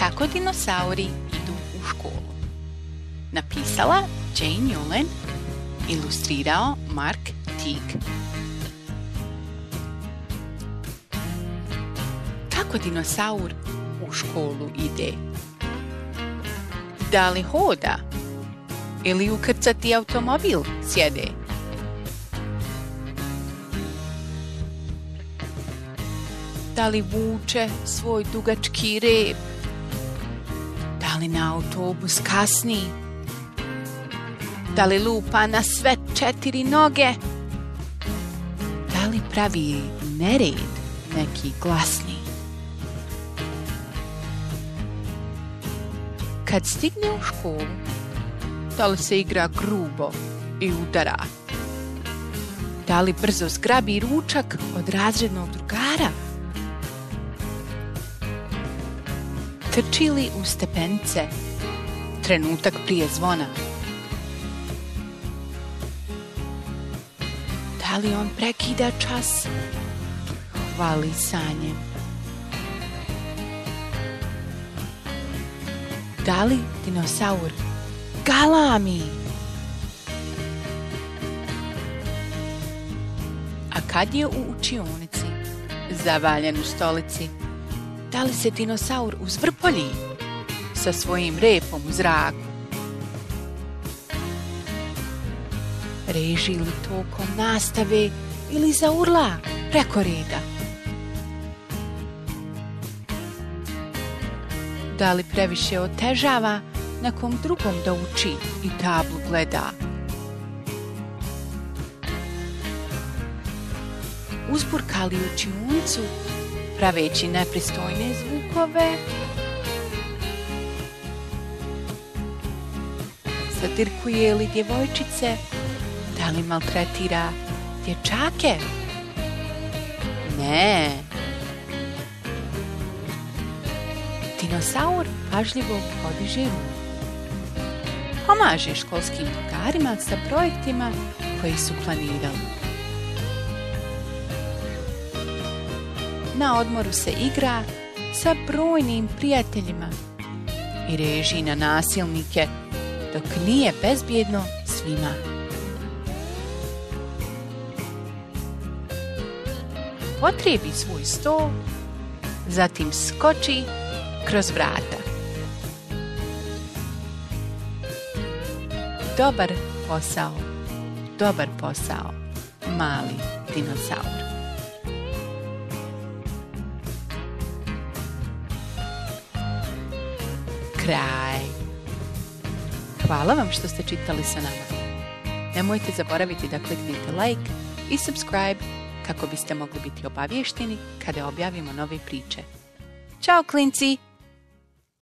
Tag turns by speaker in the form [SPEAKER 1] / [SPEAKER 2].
[SPEAKER 1] Kako dinosauri idu u školu. Napisala Jane Yolen, ilustrirao Mark Teague. Kako dinosaur u školu ide? Da li hoda ili u krcati automobil sjede? Da li vuče svoj dugački rep? Da li na autobus kasni? Da li lupa na sve 4 noge? Da li pravi nered neki glasni? Kad stigne u školu, da li se igra grubo i udara? Da li brzo zgrabi ručak od razrednog drugara? Trči li u stepenice trenutak prije zvona? Da li on prekida čas hvalisanjem? Da li dinosaur galami? A kad je u učionici, zavaljen u stolici, da li se dinosaur uzvrpolji sa svojim repom u zraku? Reži li tokom nastave ili zaurla preko reda? Da li previše otežava nekom drugom da uči i tablu gleda? Uzburka li učionicu praveći nepristojne zvukove? Zadirkuje li djevojčice? Da li maltretira dječake? Ne. Dinosaur pažljivo podiže ruku. Pomaže školskim drugarima sa projektima koji su planirali. Na odmoru se igra sa brojnim prijateljima i reži na nasilnike dok nije bezbjedno svima. Potrijebi svoj sto, zatim skoči kroz vrata. Dobar posao, mali dinosaur. Kraj. Hvala vam što ste čitali sa nama. Nemojte zaboraviti da kliknete like i subscribe kako biste mogli biti obavješteni kada objavimo nove priče. Ćao klinci!